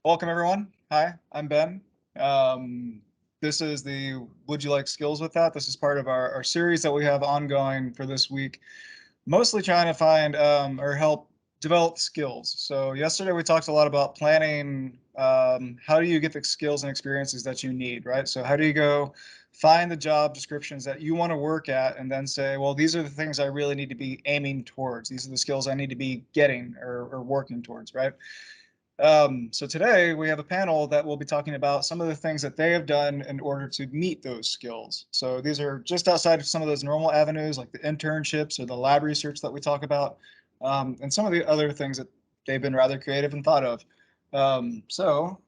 Welcome, everyone. Hi, I'm Ben. This is the Would You Like Skills with That? This is part of our series that we have ongoing for this week, mostly trying to find or help develop skills. So yesterday we talked a lot about planning. How do you get the skills and experiences that you need, right? So how do you go find the job descriptions that you want to work at and then say, well, these are the things I really need to be aiming towards. These are the skills I need to be getting or working towards, right? So today we have a panel that will be talking about some of the things that they have done in order to meet those skills. So these are just outside of some of those normal avenues like the internships or the lab research that we talk about, and some of the other things that they've been rather creative and thought of. So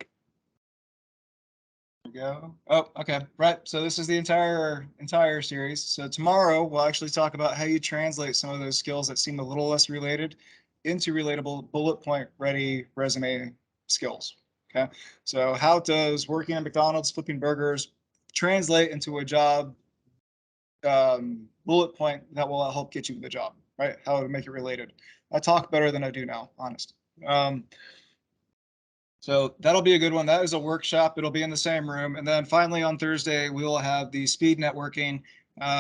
there we go. Oh, okay, right. So this is the entire series. So tomorrow we'll actually talk about how you translate some of those skills that seem a little less related into relatable bullet point ready resume skills. Okay. So how does working at McDonald's flipping burgers translate into a job bullet point that will help get you the job, right? How to make it related. I talk better than I do now, honest. Um, so that'll be a good one. That is a workshop. It'll be in the same room. And then finally on Thursday, we will have the speed networking,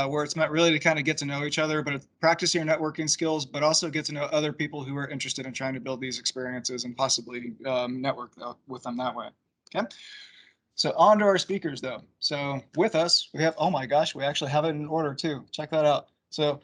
where it's meant really to kind of get to know each other, but practice your networking skills, but also get to know other people who are interested in trying to build these experiences and possibly network with them that way. Okay. So on to our speakers though. So with us, we have, oh my gosh, we actually have it in order too. Check that out. So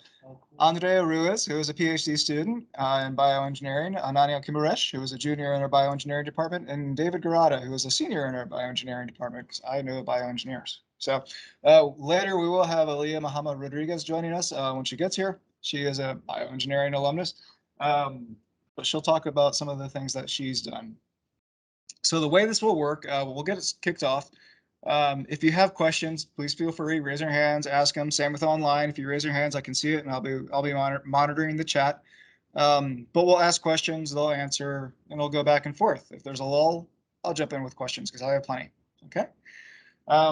Andrea Ruiz, who is a PhD student in bioengineering, Ananya Kumaresh, who is a junior in our bioengineering department, and David Girata, who is a senior in our bioengineering department, because I know bioengineers. So later we will have Alia Mahama-Rodriguez joining us when she gets here. She is a bioengineering alumnus, but she'll talk about some of the things that she's done. So the way this will work, we'll get it kicked off. If you have questions, please feel free, raise your hands, ask them. Same with online. If you raise your hands, I can see it, and I'll be monitoring the chat. But we'll ask questions, they'll answer, and we'll go back and forth. If there's a lull, I'll jump in with questions because I have plenty. Okay.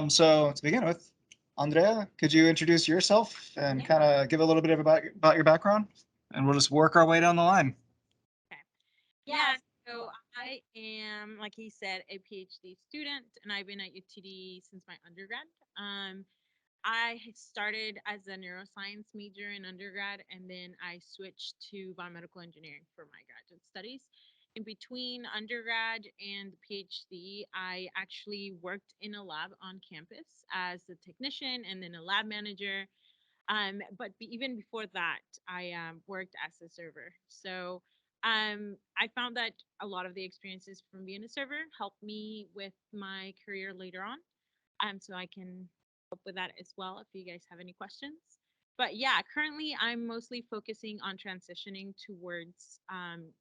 So to begin with, Andrea, could you introduce yourself and kind of give a little bit about your background, and we'll just work our way down the line. Okay. Yeah, so I am, like he said, a PhD student, and I've been at UTD since my undergrad. I had started as a neuroscience major in undergrad, and then I switched to biomedical engineering for my graduate studies. In between undergrad and PhD, I actually worked in a lab on campus as a technician and then a lab manager. Even before that, I worked as a server. So I found that a lot of the experiences from being a server helped me with my career later on. So I can help with that as well if you guys have any questions. But yeah, currently I'm mostly focusing on transitioning towards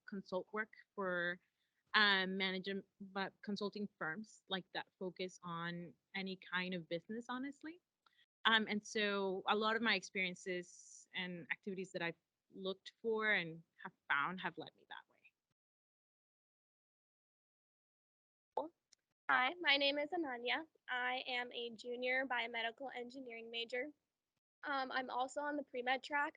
consult work for management, but consulting firms like that focus on any kind of business, honestly. And so a lot of my experiences and activities that I've looked for and have found have led me that Hi, my name is Ananya. I am a junior biomedical engineering major. I'm also on the pre-med track,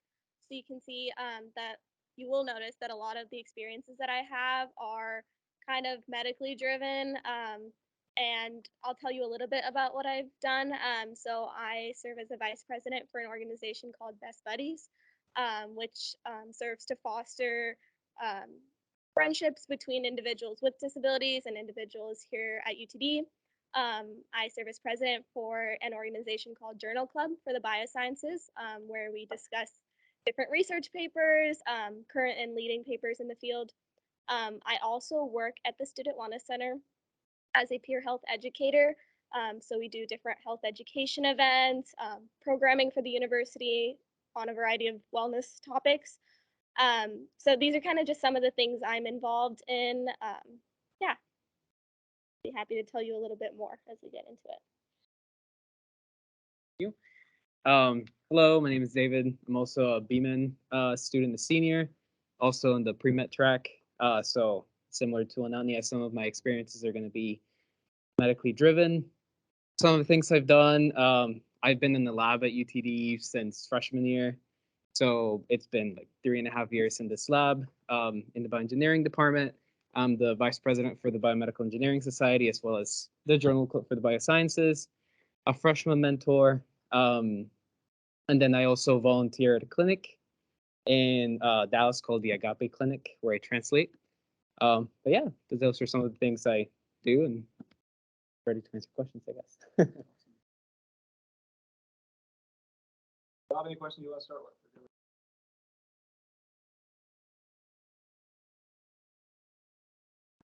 so you can see that you will notice that a lot of the experiences that I have are kind of medically driven. And I'll tell you a little bit about what I've done. So I serve as a vice president for an organization called Best Buddies, which serves to foster um, friendships between individuals with disabilities and individuals here at UTD. I serve as president for an organization called Journal Club for the Biosciences, where we discuss different research papers, current and leading papers in the field. I also work at the Student Wellness Center as a peer health educator. So we do different health education events, programming for the university on a variety of wellness topics. So these are kind of just some of the things I'm involved in. Yeah, be happy to tell you a little bit more as we get into it. You. Hello, my name is David. I'm also a BMN student, a senior, also in the pre-med track. So similar to Ananya, some of my experiences are going to be medically driven. Some of the things I've done, I've been in the lab at UTD since freshman year. So it's been like 3.5 years in this lab in the bioengineering department. I'm the vice president for the Biomedical Engineering Society, as well as the Journal Club for the Biosciences, a freshman mentor, and then I also volunteer at a clinic in Dallas called the Agape Clinic, where I translate. But yeah, those are some of the things I do, and ready to answer questions, I guess. Bob, any questions you want to start with?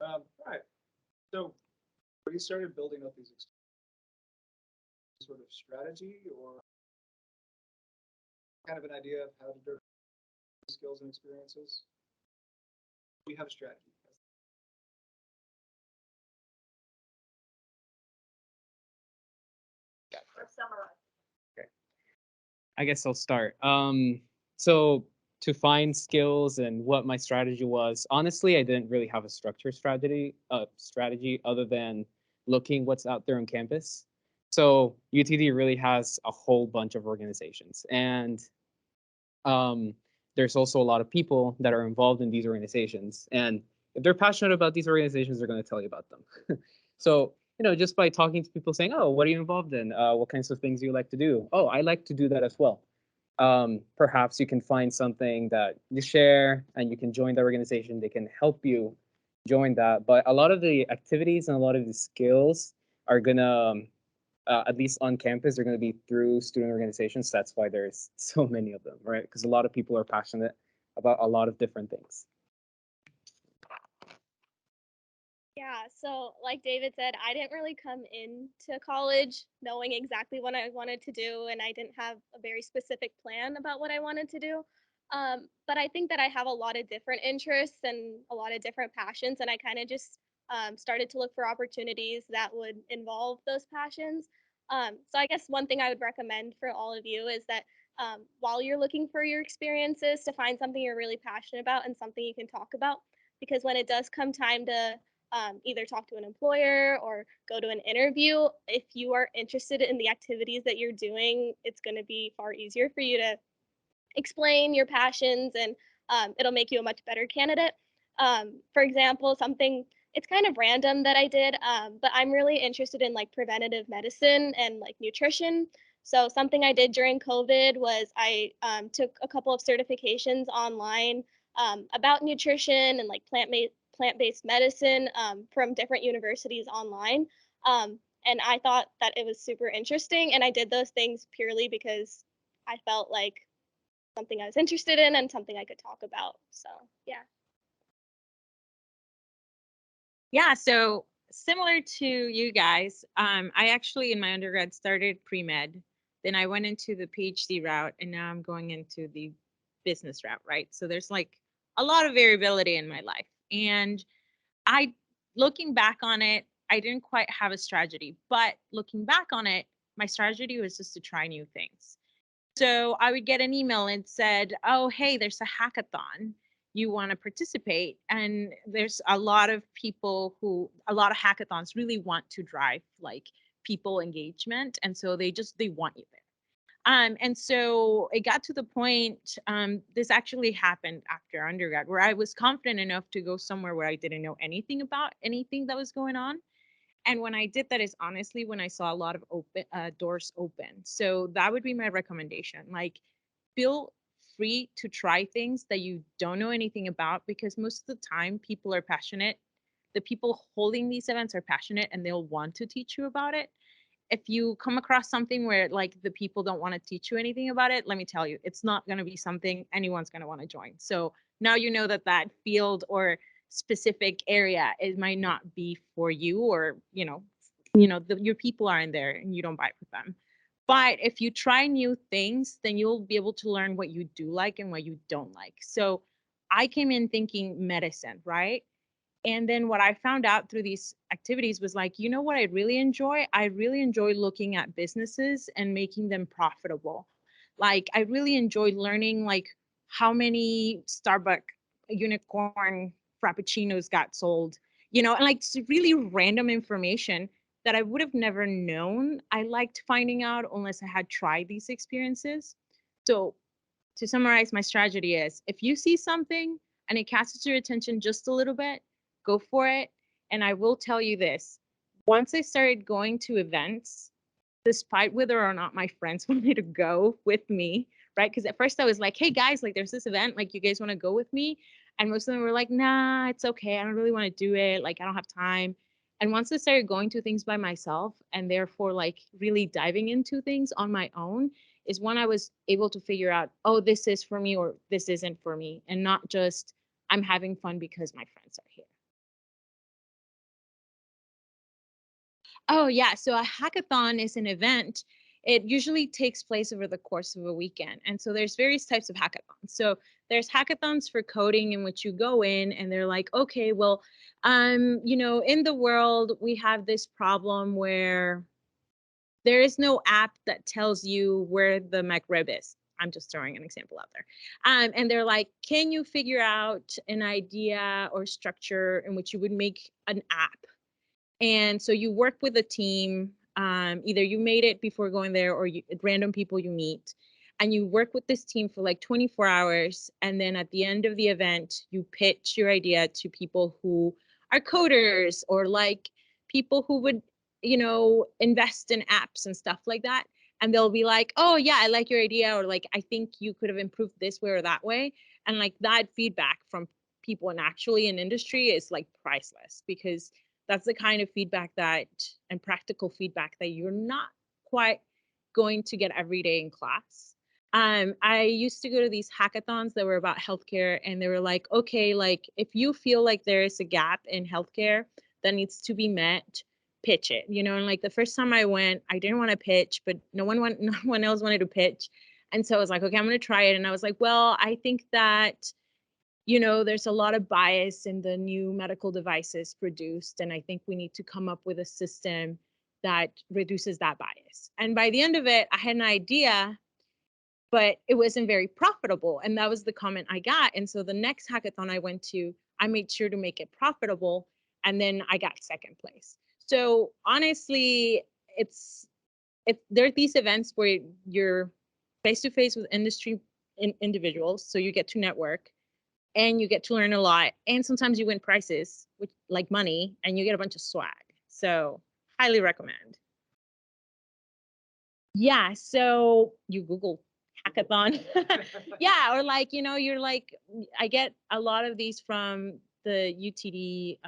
All right. So, when you started building up these sort of strategy, or kind of an idea of how to do skills and experiences, we have a strategy. Okay. I guess I'll start. So to find skills and what my strategy was, honestly, I didn't really have a structured strategy other than looking what's out there on campus. So UTD really has a whole bunch of organizations, and there's also a lot of people that are involved in these organizations. And if they're passionate about these organizations, they're going to tell you about them. So, just by talking to people saying, oh, what are you involved in? What kinds of things do you like to do? Oh, I like to do that as well. Perhaps you can find something that you share and you can join the organization. They can help you join that. But a lot of the activities and a lot of the skills are going to, at least on campus, they're going to be through student organizations. That's why there's so many of them, right? Because a lot of people are passionate about a lot of different things. Yeah, so like David said, I didn't really come into college knowing exactly what I wanted to do, and I didn't have a very specific plan about what I wanted to do. But I think that I have a lot of different interests and a lot of different passions, and I kind of just started to look for opportunities that would involve those passions. So I guess one thing I would recommend for all of you is that while you're looking for your experiences, to find something you're really passionate about and something you can talk about, because when it does come time to either talk to an employer or go to an interview, if you are interested in the activities that you're doing, it's going to be far easier for you to explain your passions, and it'll make you a much better candidate. For example, something, it's kind of random that I did, but I'm really interested in like preventative medicine and like nutrition. So something I did during COVID was I took a couple of certifications online about nutrition and like plant-based medicine from different universities online. And I thought that it was super interesting, and I did those things purely because I felt like something I was interested in and something I could talk about. So yeah. Yeah, so similar to you guys, I actually in my undergrad started pre-med, then I went into the PhD route, and now I'm going into the business route, right? So there's like a lot of variability in my life. And I, looking back on it, I didn't quite have a strategy, but looking back on it, my strategy was just to try new things. So I would get an email and said, oh, hey, there's a hackathon. You want to participate? And there's a lot of people a lot of hackathons really want to drive like people engagement. And so they want you there. And so it got to the point, this actually happened after undergrad, where I was confident enough to go somewhere where I didn't know anything about anything that was going on. And when I did that is honestly when I saw a lot of doors open. So that would be my recommendation. Like, feel free to try things that you don't know anything about, because most of the time people are passionate. The people holding these events are passionate and they'll want to teach you about it. If you come across something where like the people don't want to teach you anything about it, let me tell you, it's not going to be something anyone's going to want to join. So now you know that that field or specific area, it might not be for you, or your people aren't there and you don't vibe with them. But if you try new things, then you'll be able to learn what you do like and what you don't like. So I came in thinking medicine, right? And then what I found out through these activities was like, you know what I really enjoy? I really enjoy looking at businesses and making them profitable. Like, I really enjoy learning like how many Starbucks unicorn frappuccinos got sold, and like really random information that I would have never known. I liked finding out unless I had tried these experiences. So to summarize, my strategy is, if you see something and it catches your attention just a little bit, go for it. And I will tell you this, once I started going to events, despite whether or not my friends wanted to go with me, right? Because at first I was like, hey guys, like there's this event, like you guys want to go with me? And most of them were like, nah, it's okay. I don't really want to do it. Like I don't have time. And once I started going to things by myself and therefore like really diving into things on my own is when I was able to figure out, oh, this is for me or this isn't for me. And not just I'm having fun because my friends are here. Oh, yeah. So a hackathon is an event. It usually takes place over the course of a weekend. And so there's various types of hackathons. So there's hackathons for coding in which you go in and they're like, okay, well, in the world, we have this problem where there is no app that tells you where the McRib is. I'm just throwing an example out there. And they're like, can you figure out an idea or structure in which you would make an app? And so you work with a team, either you made it before going there or random people you meet, and you work with this team for like 24 hours. And then at the end of the event, you pitch your idea to people who are coders or like people who would, invest in apps and stuff like that. And they'll be like, oh, yeah, I like your idea. Or like, I think you could have improved this way or that way. And like that feedback from people and actually in industry is like priceless because that's the kind of feedback and practical feedback that you're not quite going to get every day in class. I used to go to these hackathons that were about healthcare, and they were like, okay, like if you feel like there is a gap in healthcare that needs to be met, pitch it. And like the first time I went, I didn't want to pitch, but no one else wanted to pitch. And so I was like, okay, I'm going to try it. And I was like, well, I think that there's a lot of bias in the new medical devices produced. And I think we need to come up with a system that reduces that bias. And by the end of it, I had an idea, but it wasn't very profitable. And that was the comment I got. And so the next hackathon I went to, I made sure to make it profitable. And then I got second place. So honestly, there are these events where you're face to face with industry individuals. So you get to network and you get to learn a lot. And sometimes you win prizes, which like money, and you get a bunch of swag. So highly recommend. Yeah, so you Google hackathon. Yeah, or like, you're like, I get a lot of these from the UTD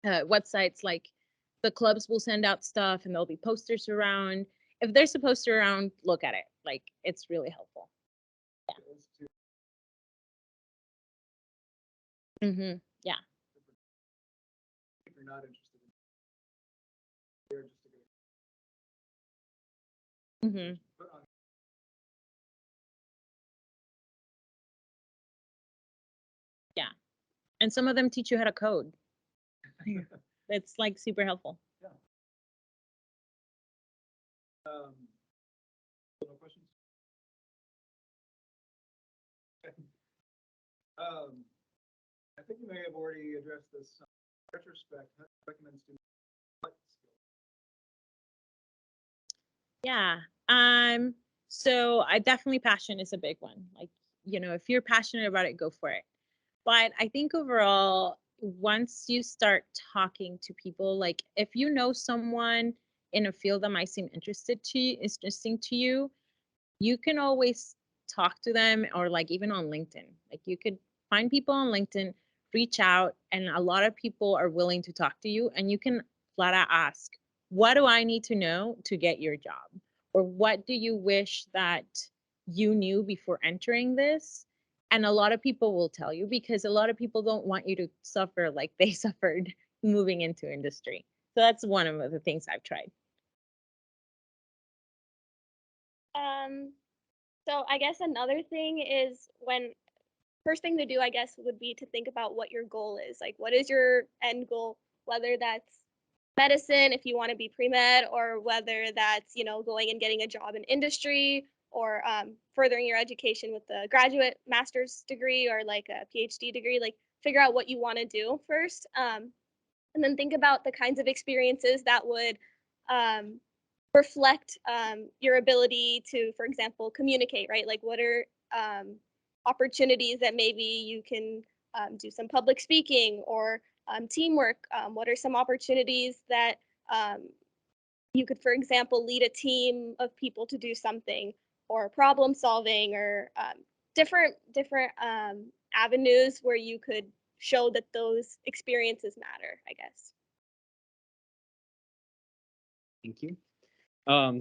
websites, like the clubs will send out stuff and there'll be posters around. If there's a poster around, look at it. Like it's really helpful. Yeah. Yeah. If you're not interested in they're just a good put on Yeah. And some of them teach you how to code. It's like super helpful. Yeah. No questions? I think you may have already addressed this. Retrospect, how do you recommend students what skills? Yeah. So I definitely passion is a big one. Like, if you're passionate about it, go for it. But I think overall, once you start talking to people, like if you know someone in a field that might seem interesting to you, you can always talk to them or like even on LinkedIn. Like you could find people on LinkedIn, reach out, and a lot of people are willing to talk to you. And you can flat out ask, what do I need to know to get your job? Or what do you wish that you knew before entering this? And a lot of people will tell you because a lot of people don't want you to suffer like they suffered moving into industry. So that's one of the things I've tried. So I guess another thing is first thing to do, I guess, would be to think about what your goal is. Like, what is your end goal? Whether that's medicine, if you want to be pre-med, or whether that's, going and getting a job in industry or furthering your education with a graduate master's degree or like a PhD degree. Like, figure out what you want to do first. And then think about the kinds of experiences that would reflect your ability to, for example, communicate, right? Like what are opportunities that maybe you can do some public speaking or teamwork. What are some opportunities that you could, for example, lead a team of people to do something, or problem solving, or different avenues where you could show that those experiences matter, I guess. Thank you.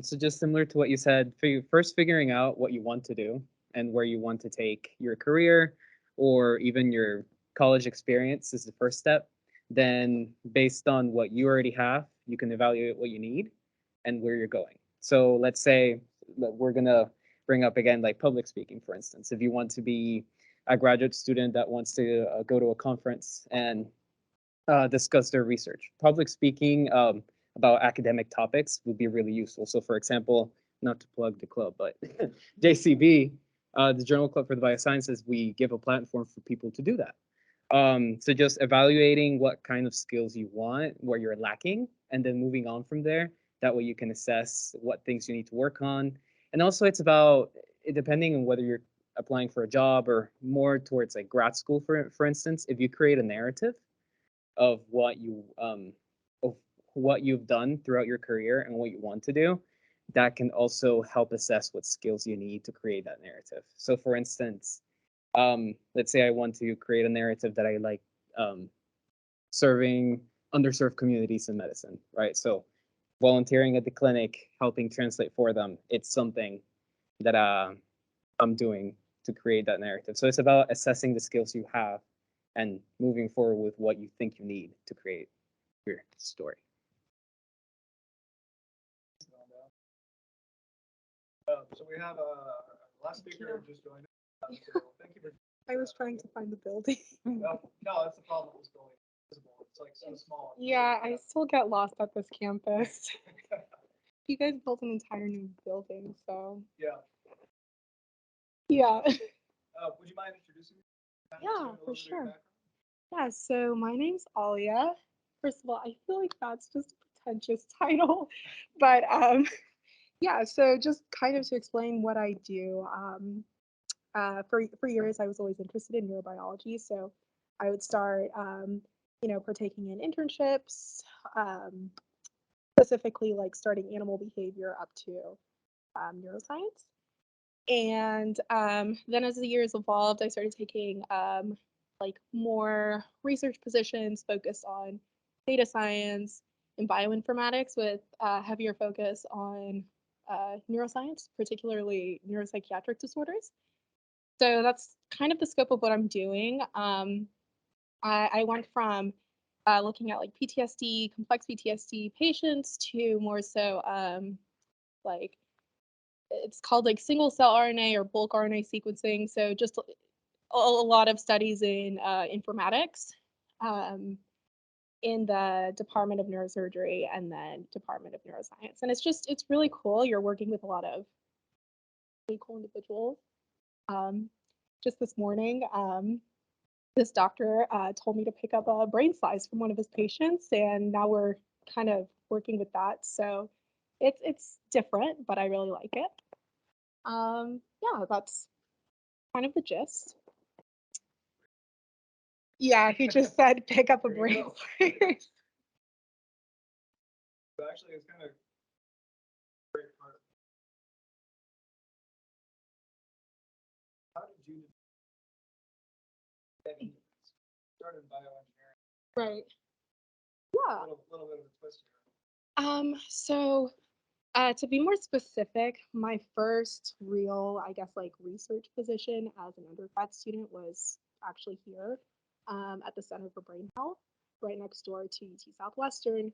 So just similar to what you said, first figuring out what you want to do and where you want to take your career or even your college experience is the first step. Then based on what you already have, you can evaluate what you need and where you're going. So let's say that we're gonna bring up again like public speaking, for instance. If you want to be a graduate student that wants to go to a conference and discuss their research, public speaking about academic topics would be really useful. So for example, not to plug the club, but JCB, the Journal Club for the Biosciences, we give a platform for people to do that. So just evaluating what kind of skills you want, where you're lacking, and then moving on from there. That way you can assess what things you need to work on. And also it's about, depending on whether you're applying for a job or more towards like grad school, for instance, if you create a narrative of what you've done throughout your career and what you want to do, that can also help assess what skills you need to create that narrative. So for instance, let's say I want to create a narrative that I like serving underserved communities in medicine, right? So volunteering at the clinic, helping translate for them, it's something that I'm doing to create that narrative. So it's about assessing the skills you have and moving forward with what you think you need to create your story. So we have a last speaker just joined us. So thank you for. I was trying to find the building. No, that's the problem with this building. It's visible. It's like so small. Yeah, I still get lost at this campus. You guys built an entire new building, so Yeah. yeah. Would you mind introducing yourself? Yeah, for sure. Yeah, so my name's Alia. First of all, I feel like that's just a pretentious title, but yeah, so just kind of to explain what I do. For years, I was always interested in neurobiology, so I would start, partaking in internships, specifically like starting animal behavior up to neuroscience. And then as the years evolved, I started taking like more research positions focused on data science and bioinformatics with heavier focus on neuroscience, particularly neuropsychiatric disorders. So that's kind of the scope of what I'm doing. I went from looking at like PTSD, complex PTSD patients to more so like it's called like single cell RNA or bulk RNA sequencing. So just a lot of studies in informatics in the Department of Neurosurgery and then Department of Neuroscience. And it's really cool. You're working with a lot of really cool individuals. Just this morning, this doctor told me to pick up a brain slice from one of his patients, and now we're kind of working with that. So it's different, but I really like it. Yeah, that's kind of the gist. Yeah, he just said pick up a brain slice. Actually, it's kind of great part. How did you started bioengineering? Right. Yeah. A little bit of a twist here. So to be more specific, my first real, I guess, like research position as an undergrad student was actually here at the Center for Brain Health, right next door to UT Southwestern.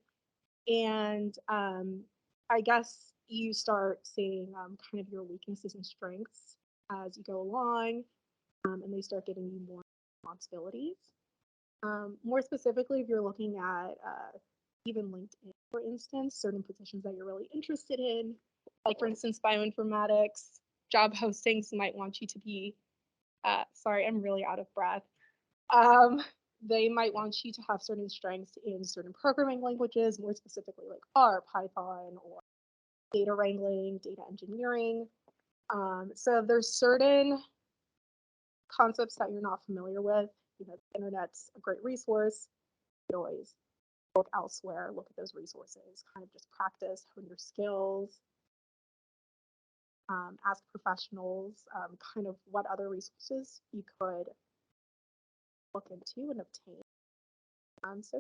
And I guess you start seeing kind of your weaknesses and strengths as you go along, and they start giving you more responsibilities. More specifically, if you're looking at even LinkedIn, for instance, certain positions that you're really interested in, like for instance, bioinformatics, job postings might want you to be, sorry, I'm really out of breath. They might want you to have certain strengths in certain programming languages, more specifically like R, Python, or data wrangling, data engineering. So if there's certain concepts that you're not familiar with, the internet's a great resource. You can always look elsewhere, look at those resources, kind of just practice, hone your skills, ask professionals kind of what other resources you could look into and obtain. So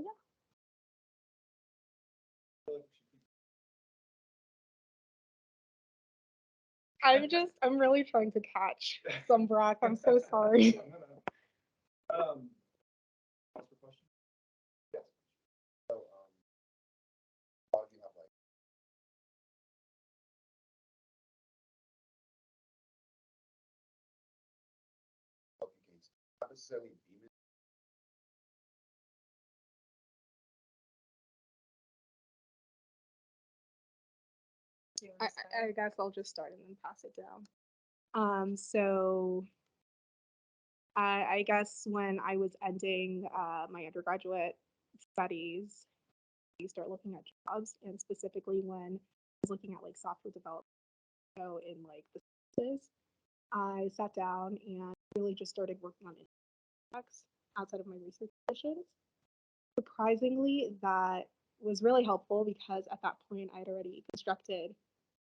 yeah. I'm really trying to catch some breath. I'm so sorry. Ask a question? Yes. So, why do you have like case? Not necessarily demon. I guess I'll just start and then pass it down. So I guess when I was ending my undergraduate studies, you start looking at jobs, and specifically when I was looking at like software development, so in like the sciences, I sat down and really just started working on projects outside of my research positions. Surprisingly, that was really helpful because at that point I had already constructed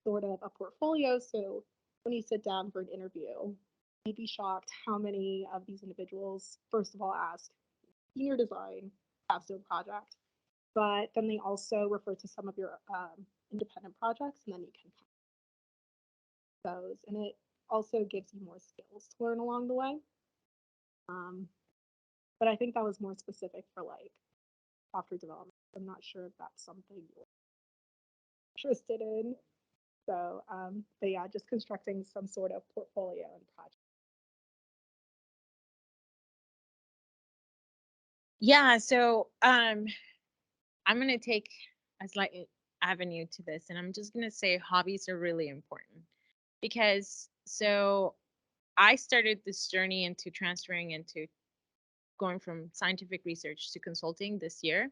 sort of a portfolio. So when you sit down for an interview, you'd be shocked how many of these individuals, first of all, ask senior design, capstone project, but then they also refer to some of your independent projects, and then you can those, and it also gives you more skills to learn along the way. But I think that was more specific for like software development. I'm not sure if that's something you're interested in. So, but yeah, just constructing some sort of portfolio and project. Yeah, so I'm gonna take a slight avenue to this, and I'm just gonna say hobbies are really important because so I started this journey into transferring into going from scientific research to consulting this year.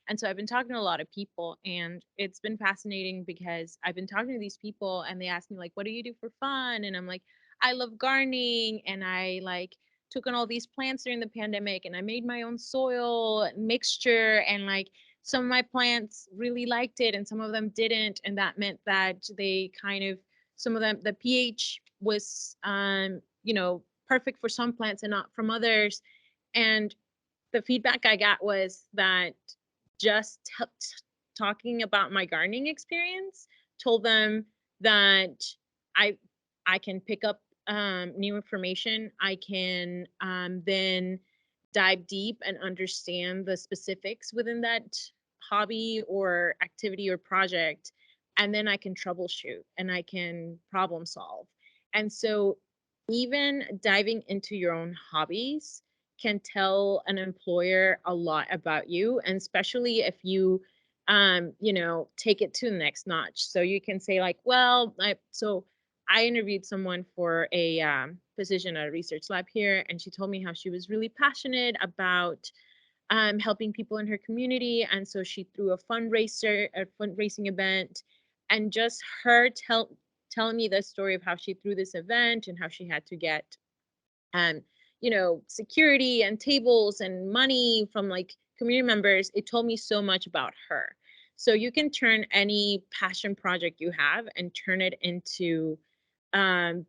And so I've been talking to a lot of people, and it's been fascinating because I've been talking to these people and they ask me like, what do you do for fun? And I'm like, I love gardening, and I like took on all these plants during the pandemic, and I made my own soil mixture, and like some of my plants really liked it and some of them didn't, and that meant that they kind of some of them the pH was perfect for some plants and not from others. And the feedback I got was that just talking about my gardening experience told them that I I can pick up new information. I can then dive deep and understand the specifics within that hobby or activity or project, and then I can troubleshoot and I can problem solve. And so even diving into your own hobbies can tell an employer a lot about you, and especially if you take it to the next notch. So you can say like, well, I interviewed someone for a position at a research lab here, and she told me how she was really passionate about helping people in her community, and so she threw a fundraising event, and just her telling me the story of how she threw this event and how she had to get security and tables and money from like community members. It told me so much about her. So you can turn any passion project you have and turn it into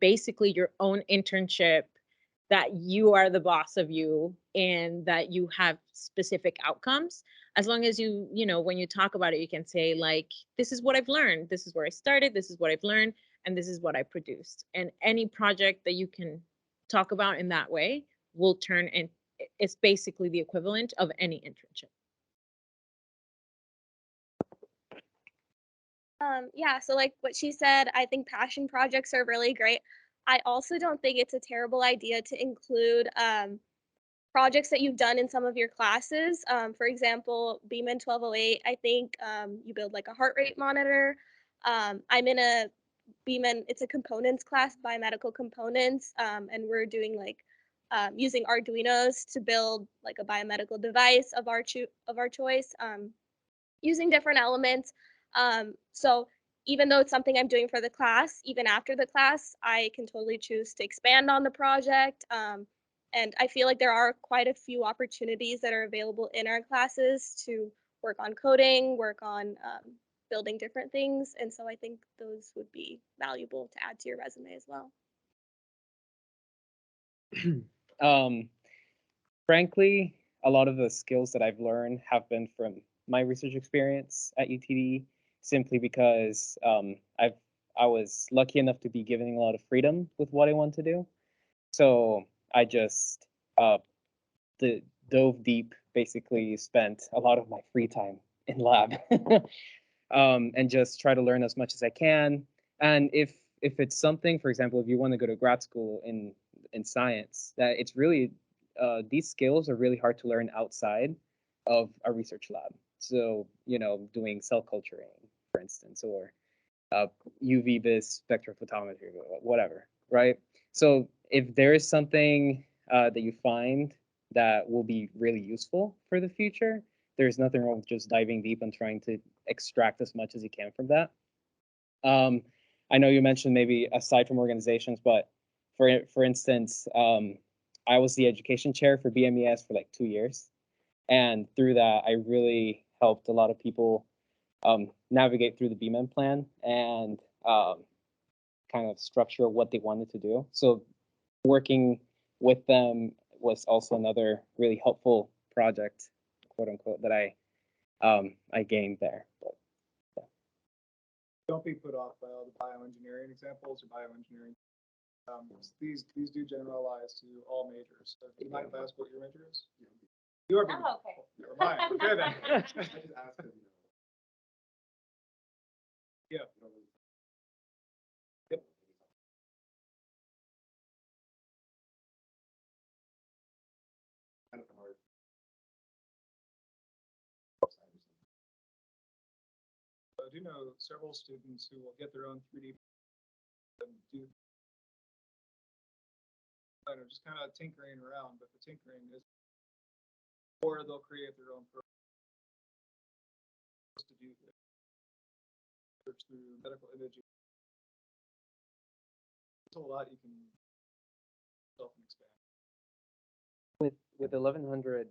basically your own internship, that you are the boss of you and that you have specific outcomes. As long as when you talk about it, you can say like, this is what I've learned, this is where I started, this is what I've learned, and this is what I produced. And any project that you can talk about in that way will turn in, it's basically the equivalent of any internship. Yeah, so like what she said, I think passion projects are really great. I also don't think it's a terrible idea to include projects that you've done in some of your classes. For example, Beeman 1208, I think you build like a heart rate monitor. I'm in a Beeman, it's a components class, biomedical components, and we're doing like using Arduinos to build like a biomedical device of our choice, using different elements. So even though it's something I'm doing for the class, even after the class, I can totally choose to expand on the project. And I feel like there are quite a few opportunities that are available in our classes to work on coding, work on building different things. And so I think those would be valuable to add to your resume as well. Frankly, a lot of the skills that I've learned have been from my research experience at UTD, simply because I was lucky enough to be given a lot of freedom with what I want to do. So I just dove deep, basically spent a lot of my free time in lab, and just try to learn as much as I can. And if it's something, for example, if you want to go to grad school in science, that it's really these skills are really hard to learn outside of a research lab. So doing cell culturing, for instance, or UV-vis spectrophotometry, whatever, right? So if there is something that you find that will be really useful for the future, there's nothing wrong with just diving deep and trying to extract as much as you can from that. I know you mentioned maybe aside from organizations, but for instance, I was the education chair for BMES for like 2 years. And through that, I really helped a lot of people navigate through the BMEM plan and kind of structure what they wanted to do. So working with them was also another really helpful project, quote unquote, that I gained there. But, yeah. Don't be put off by all the bioengineering examples or bioengineering. These do generalize to all majors. So do you mind if I ask what your major is? You are. Oh, okay. Never mind. Okay then. I just asked him, Yeah. Yep. kind of hard. I do know several students who will get their own 3D and do just kind of tinkering around, but the tinkering is, or they'll create their own program to do research through medical imaging. There's a lot you can self and expand. With 1100,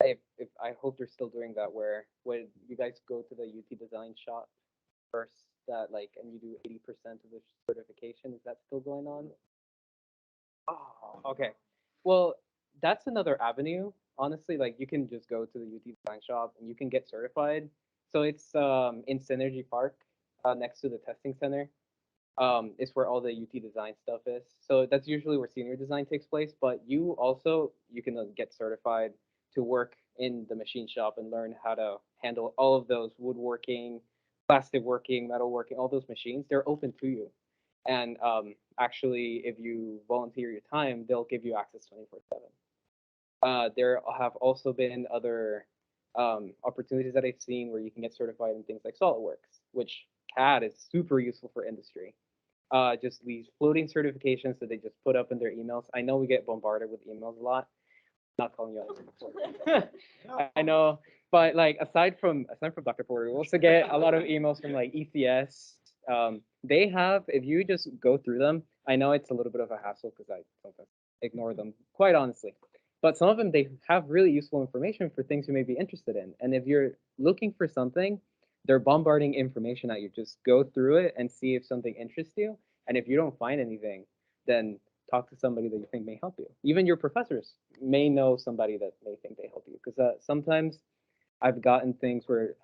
if I hope they're still doing that, where when you guys go to the UT design shop first, that like, and you do 80% of the certification, is that still going on? Oh, okay. Well, that's another avenue. Honestly, like you can just go to the UT design shop and you can get certified. So it's in Synergy Park, next to the testing center. Is where all the UT design stuff is. So that's usually where senior design takes place. But you can get certified to work in the machine shop and learn how to handle all of those woodworking, plastic working, metal working, all those machines. They're open to you. And actually, if you volunteer your time, they'll give you access 24/7. There have also been other opportunities that I've seen where you can get certified in things like SolidWorks, which CAD is super useful for industry. Just these floating certifications that they just put up in their emails. I know we get bombarded with emails a lot. I'm not calling you out. I know, but like aside from Dr. Porter, we also get a lot of emails from like ECS. They have, if you just go through them, I know it's a little bit of a hassle because I sometimes ignore them, quite honestly. But some of them, they have really useful information for things you may be interested in. And if you're looking for something, they're bombarding information at you. Just go through it and see if something interests you. And if you don't find anything, then talk to somebody that you think may help you. Even your professors may know somebody that may think they help you. Because sometimes I've gotten things where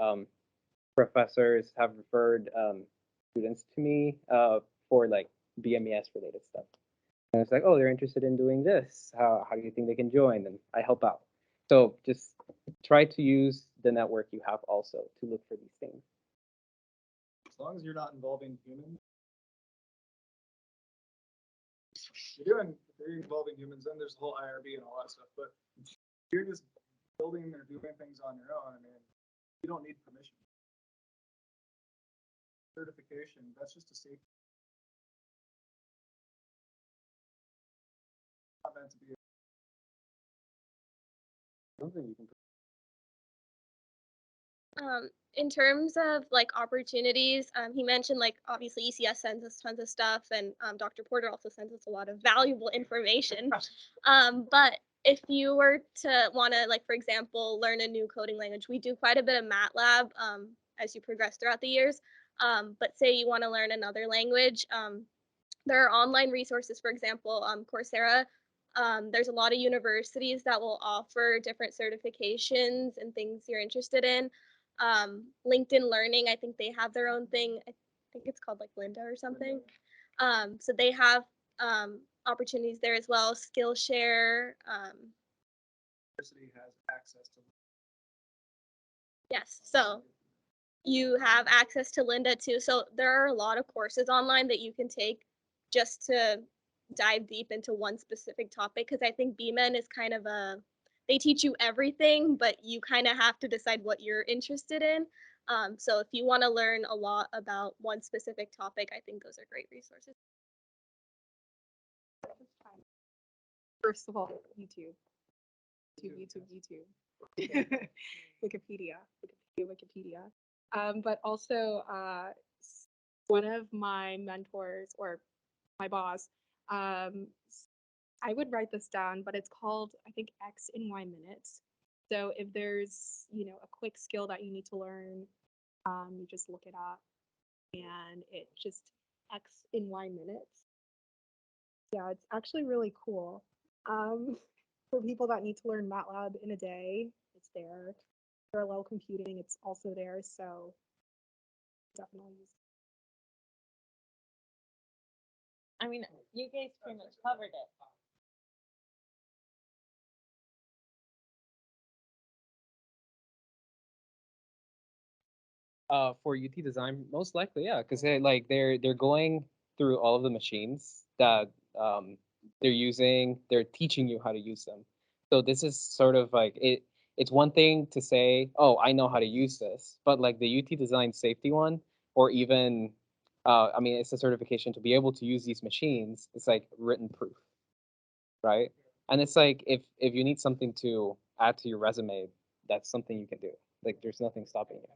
professors have referred students to me for like BMES related stuff. And it's like, oh, they're interested in doing this. How do you think they can join? And I help out. So just try to use the network you have also to look for these things. As long as you're not involving humans, you're involving humans, then there's the whole IRB and all that stuff. But if you're just building or doing things on your own, I mean, you don't need permission. Certification, that's just a safety. Not meant to be. Something you can. In terms of like opportunities, he mentioned like obviously ECS sends us tons of stuff, and Dr. Porter also sends us a lot of valuable information. But if you were to want to, like, for example, learn a new coding language, we do quite a bit of MATLAB as you progress throughout the years. But say you want to learn another language, there are online resources, for example, Coursera. There's a lot of universities that will offer different certifications and things you're interested in. LinkedIn Learning, I think they have their own thing. I think it's called like Linda or something. So they have opportunities there as well. Skillshare. University has access to. Yes, so you have access to Linda too. So there are a lot of courses online that you can take just to dive deep into one specific topic, because I think BMen is kind of they teach you everything, but you kind of have to decide what you're interested in. So if you want to learn a lot about one specific topic, I think those are great resources. First of all, YouTube. Wikipedia. But also, one of my mentors or my boss, I would write this down, but it's called, I think, X in Y minutes. So if there's, a quick skill that you need to learn, you just look it up, and it just X in Y minutes. Yeah, it's actually really cool. For people that need to learn MATLAB in a day, it's there. Parallel computing, it's also there. So definitely use it. I mean, you guys pretty much covered it. For UT design, most likely, yeah, because they're going through all of the machines that they're using. They're teaching you how to use them. So this is sort of like it. It's one thing to say, "Oh, I know how to use this," but like the UT design safety one, or even, I mean, it's a certification to be able to use these machines. It's like written proof, right? And it's like if you need something to add to your resume, that's something you can do. Like there's nothing stopping you.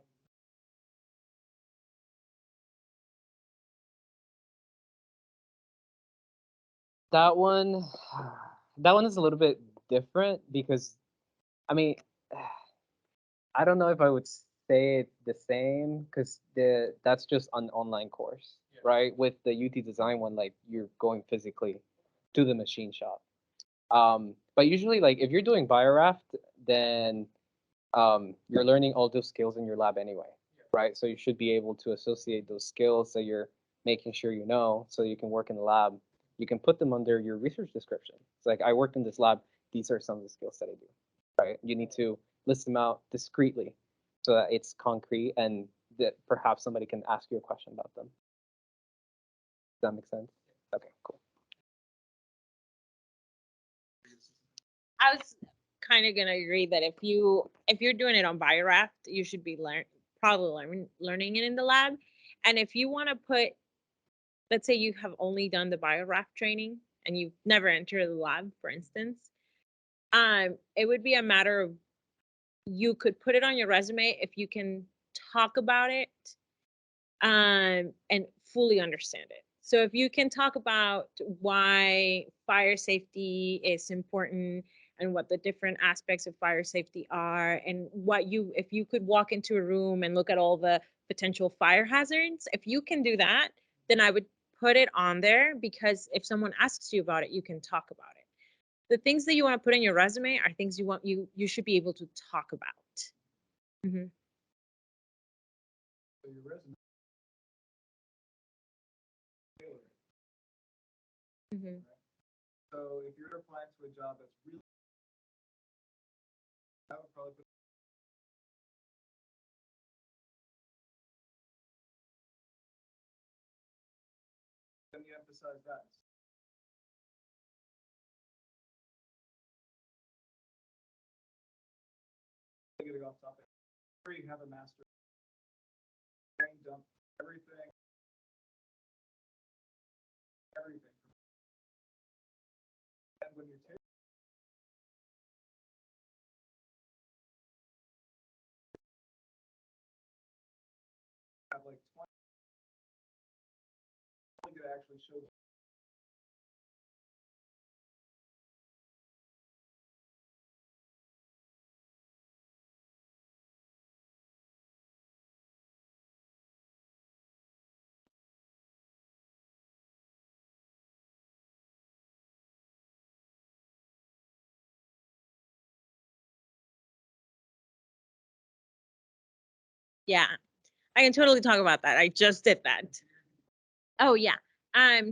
That one, that one is a little bit different because, I mean, I don't know if I would say it the same because that's just an online course, right? With the UT design one, like you're going physically to the machine shop. But usually, like if you're doing Bioraft, then you're learning all those skills in your lab anyway, right? So you should be able to associate those skills that you're making sure you know so you can work in the lab. You can put them under your research description. It's like, I worked in this lab. These are some of the skills that I do, right? You need to list them out discreetly so that it's concrete and that perhaps somebody can ask you a question about them. Does that make sense? Okay, cool. I was kind of gonna agree that if you're doing it on Bioraft, you should be learning it in the lab. And if you want to put, let's say you have only done the Bioraft training and you've never entered the lab, for instance, it would be a matter of, you could put it on your resume if you can talk about it and fully understand it. So if you can talk about why fire safety is important and what the different aspects of fire safety are, and if you could walk into a room and look at all the potential fire hazards, if you can do that, then I would put it on there, because if someone asks you about it, you can talk about it. The things that you want to put in your resume are things you should be able to talk about. Mm-hmm. So your resume. Mm-hmm. So if you're applying to a job that's really, I would probably put. Then you emphasize that. Getting off topic. Where you have a master. Dump everything. And when you're taking have like 20 that actually show. Yeah, I can totally talk about that. I just did that. Oh yeah.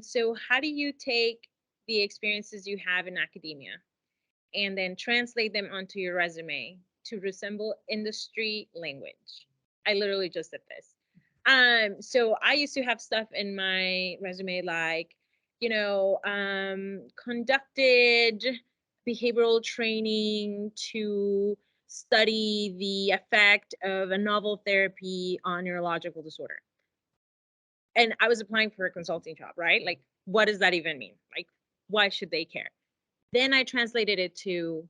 So how do you take the experiences you have in academia and then translate them onto your resume to resemble industry language? I literally just did this. So I used to have stuff in my resume like, conducted behavioral training to study the effect of a novel therapy on neurological disorder. And I was applying for a consulting job, right? Like, what does that even mean? Like, why should they care? Then I translated it to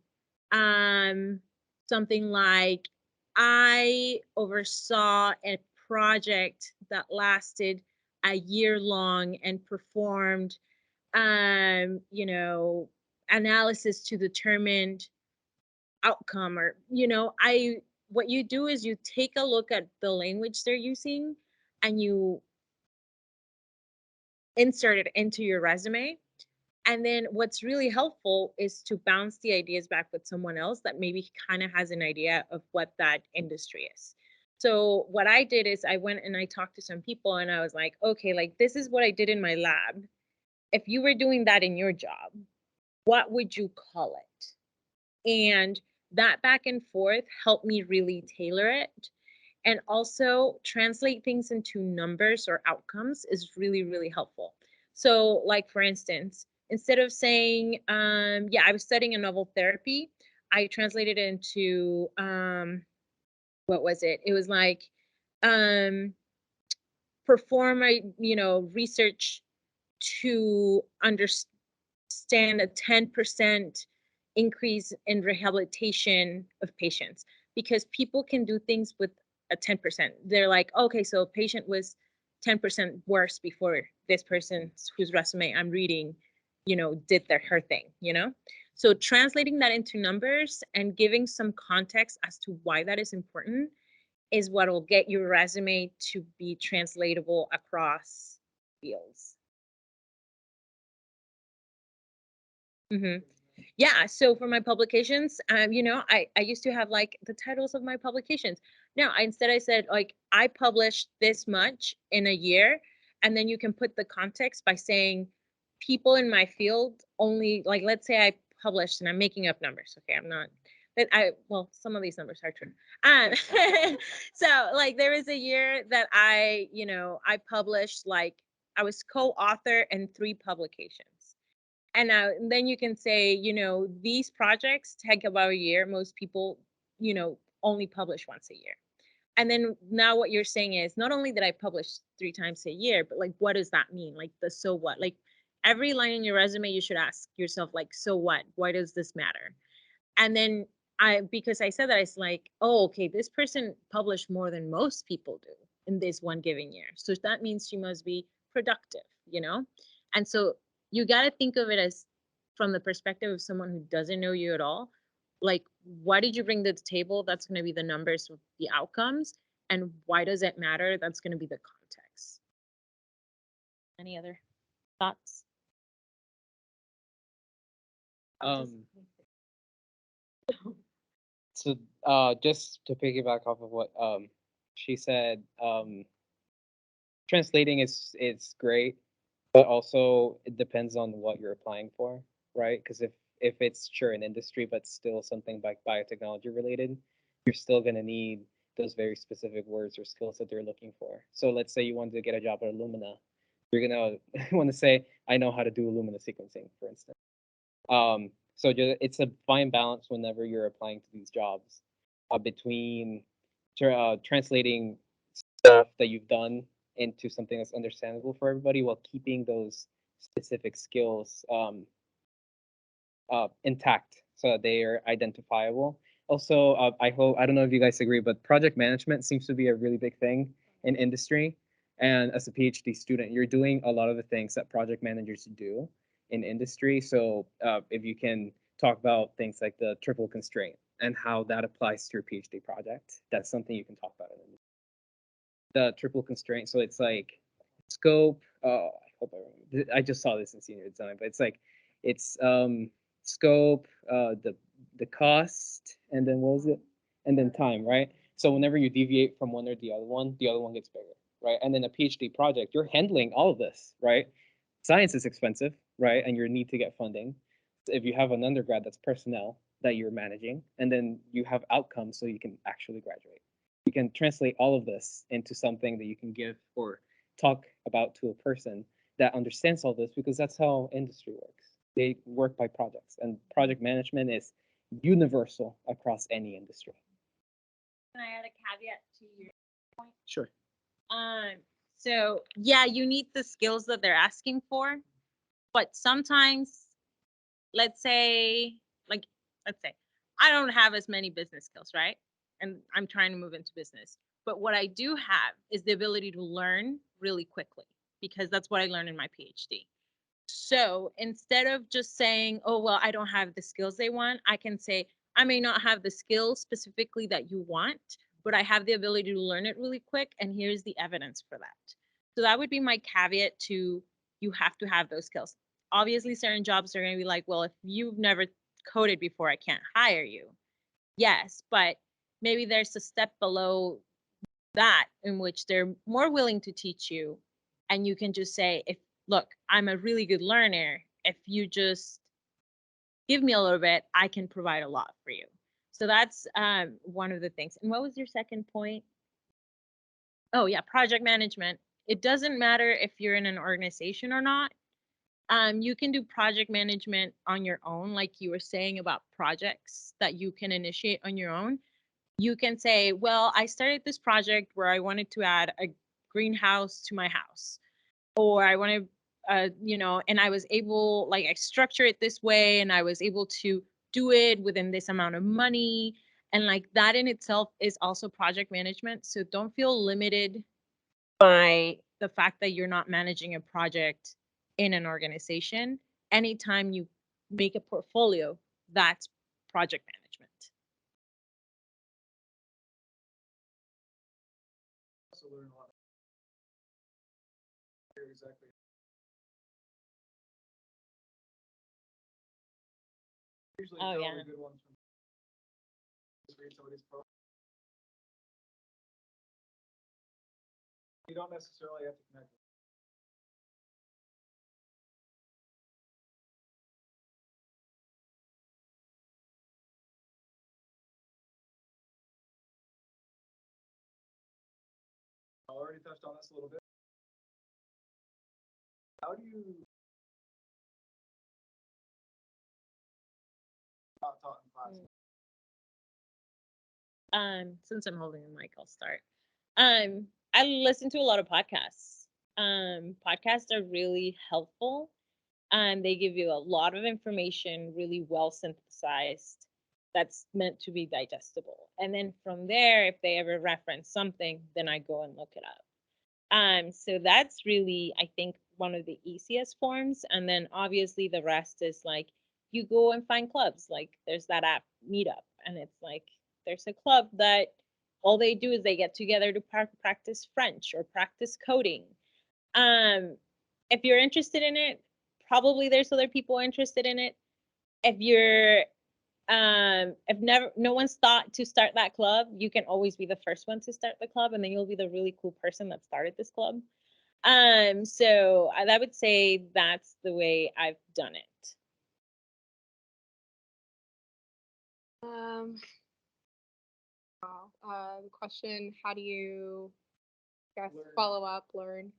something like I oversaw a project that lasted a year long and performed analysis to determine outcome, or what you do is you take a look at the language they're using and you insert it into your resume. And then what's really helpful is to bounce the ideas back with someone else that maybe kind of has an idea of what that industry is. So what I did is I went and I talked to some people and I was like, okay, like this is what I did in my lab. If you were doing that in your job, what would you call it? And that back and forth helped me really tailor it. And also translate things into numbers or outcomes is really, really helpful. So like, for instance, instead of saying, yeah, I was studying a novel therapy, I translated it into, what was it? It was like, perform a, research to understand a 10% increase in rehabilitation of patients, because people can do things with a 10%. They're like, okay, so patient was 10% worse before this person whose resume I'm reading, did her thing. So translating that into numbers and giving some context as to why that is important is what will get your resume to be translatable across fields. Mm-hmm. Yeah, so for my publications, I used to have like the titles of my publications. Now, instead I said like I published this much in a year, and then you can put the context by saying people in my field only, like, let's say I published, and I'm making up numbers. Okay, I'm not that well, some of these numbers are true. So like there was a year that I published, like I was co-author in 3 publications. And then you can say, these projects take about a year. Most people, only publish once a year. And then now what you're saying is not only that I publish 3 times a year, but like, what does that mean? Like the so what? Like every line in your resume, you should ask yourself, like, so what? Why does this matter? And then because I said that, it's like, oh, okay, this person published more than most people do in this one given year. So that means she must be productive. And so you got to think of it as from the perspective of someone who doesn't know you at all. Like, why did you bring to the table? That's going to be the numbers of the outcomes. And why does it matter? That's going to be the context. Any other thoughts? So just to piggyback off of what she said, translating is great, but also it depends on what you're applying for, right? Because if it's sure an industry but still something like biotechnology related, you're still gonna need those very specific words or skills that they're looking for. So let's say you wanted to get a job at Illumina, you're gonna want to say, I know how to do Illumina sequencing, for instance. So it's a fine balance whenever you're applying to these jobs between translating stuff that you've done into something that's understandable for everybody while keeping those specific skills intact so that they are identifiable. Also, I don't know if you guys agree, but project management seems to be a really big thing in industry. And as a PhD student, you're doing a lot of the things that project managers do in industry. So if you can talk about things like the triple constraint and how that applies to your PhD project, that's something you can talk about. The triple constraint. So it's like scope. Oh, I hope I remember. I just saw this in senior design, but it's like it's scope, the cost, and then what was it? And then time, right? So whenever you deviate from one or the other one gets bigger, right? And then a PhD project, you're handling all of this, right? Science is expensive, right? And you need to get funding. So if you have an undergrad, that's personnel that you're managing, and then you have outcomes so you can actually graduate. You can translate all of this into something that you can give or talk about to a person that understands all this, because that's how industry works. They work by projects, and project management is universal across any industry. Can I add a caveat to your point? Sure. So yeah, you need the skills that they're asking for, but sometimes, let's say, like, let's say, I don't have as many business skills, right? And I'm trying to move into business. But what I do have is the ability to learn really quickly, because that's what I learned in my PhD. So instead of just saying, oh, well, I don't have the skills they want, I can say, I may not have the skills specifically that you want, but I have the ability to learn it really quick. And here's the evidence for that. So that would be my caveat to, you have to have those skills. Obviously, certain jobs are going to be like, well, if you've never coded before, I can't hire you. Yes, but maybe there's a step below that in which they're more willing to teach you, and you can just say, if look, I'm a really good learner, if you just give me a little bit, I can provide a lot for you. So that's one of the things. And what was your second point? Oh yeah, project management. It doesn't matter if you're in an organization or not. You can do project management on your own, like you were saying about projects that you can initiate on your own. You can say, well, I started this project where I wanted to add a greenhouse to my house, or I want to, and I was able, like, I structure it this way, and I was able to do it within this amount of money. And like that in itself is also project management. So don't feel limited by the fact that you're not managing a project in an organization. Anytime you make a portfolio, that's project management. Also learn a lot. Exactly. Usually Oh, tell yeah. the good ones from just read somebody's post. You don't necessarily have to connect. I already touched on this a little bit. How do you not taught in class? Since I'm holding the mic, I'll start. I listen to a lot of podcasts. Podcasts are really helpful. They give you a lot of information, really well synthesized, that's meant to be digestible. And then from there, if they ever reference something, then I go and look it up. So that's really, I think, one of the easiest forms. And then obviously the rest is like, you go and find clubs. Like there's that app Meetup, and it's like there's a club that all they do is they get together to practice French or practice coding. Um, if you're interested in it, probably there's other people interested in it. If you're if never no one's thought to start that club, you can always be the first one to start the club, and then you'll be the really cool person that started this club. So I would say that's the way I've done it. The question, how do you, I guess, Learn. follow up, learn?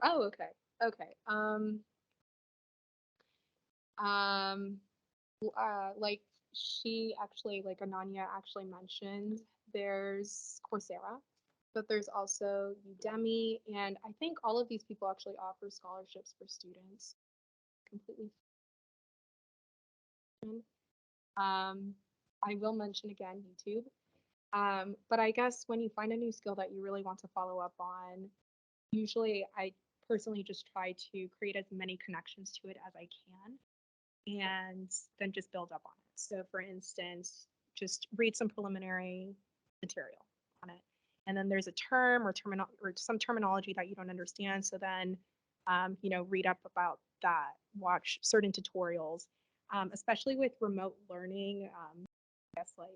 Oh, okay. Okay. Like she actually, like Ananya actually mentioned, there's Coursera, but there's also Udemy, and I think all of these people actually offer scholarships for students. Completely. I will mention again YouTube. But I guess when you find a new skill that you really want to follow up on, usually I personally just try to create as many connections to it as I can and then just build up on it. So for instance, just read some preliminary material on it. And then there's a term or some terminology that you don't understand. So then, read up about that, watch certain tutorials, especially with remote learning. I guess like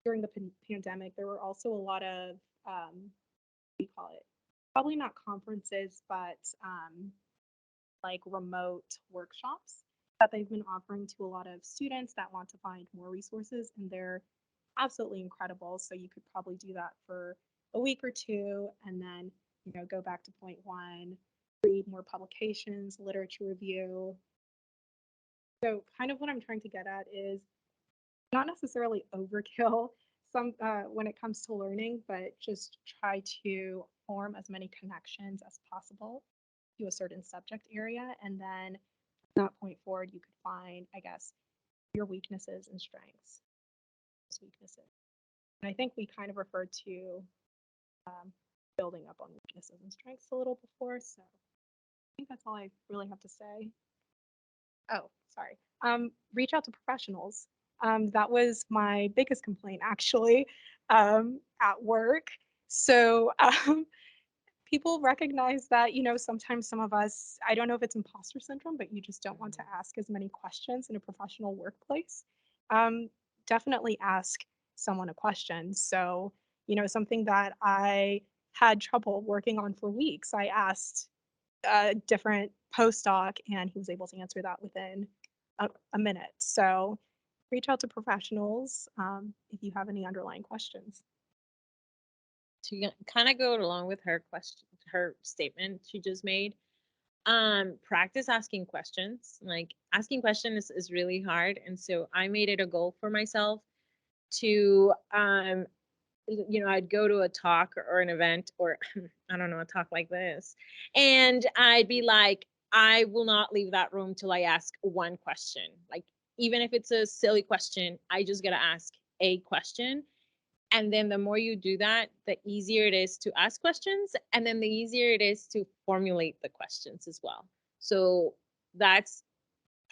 during the pandemic, there were also a lot of, what do you call it? Probably not conferences, but like remote workshops that they've been offering to a lot of students that want to find more resources, and they're absolutely incredible. So you could probably do that for a week or two, and then go back to point one, read more publications, literature review. So kind of what I'm trying to get at is not necessarily overkill when it comes to learning, but just try to form as many connections as possible to a certain subject area. And then from that point forward, you could find, I guess, your weaknesses and strengths. Weaknesses. And I think we kind of referred to building up on weaknesses and strengths a little before. So I think that's all I really have to say. Oh, sorry. Reach out to professionals. That was my biggest complaint actually at work. So people recognize that, sometimes some of us, I don't know if it's imposter syndrome, but you just don't want to ask as many questions in a professional workplace. Definitely ask someone a question. So, something that I had trouble working on for weeks, I asked a different postdoc and he was able to answer that within a minute. So reach out to professionals if you have any underlying questions. To kind of go along with her statement she just made, practice asking questions. Like asking questions is really hard, and so I made it a goal for myself to I'd go to a talk or an event or I don't know, a talk like this, and I'd be like, I will not leave that room till I ask one question. Like even if it's a silly question, I just gotta ask a question. And then the more you do that, the easier it is to ask questions. And then the easier it is to formulate the questions as well. So that's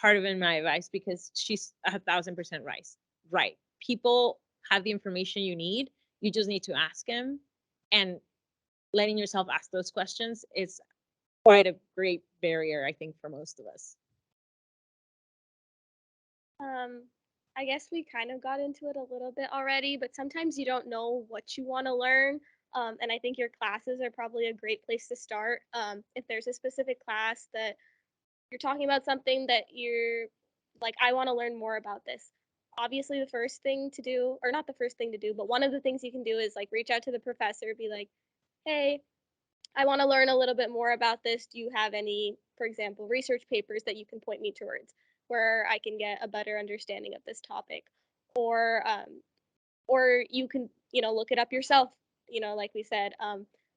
part of my advice, because she's 1,000% right. Right. People have the information you need. You just need to ask them. And letting yourself ask those questions is quite a great barrier, I think, for most of us. I guess we kind of got into it a little bit already, but sometimes you don't know what you want to learn. And I think your classes are probably a great place to start. If there's a specific class that you're talking about something that you're like, I want to learn more about this. Obviously, the first thing to do, or not the first thing to do, but one of the things you can do is like reach out to the professor, be like, hey, I want to learn a little bit more about this. Do you have any, for example, research papers that you can point me towards where I can get a better understanding of this topic? Or or you can, look it up yourself. Like we said,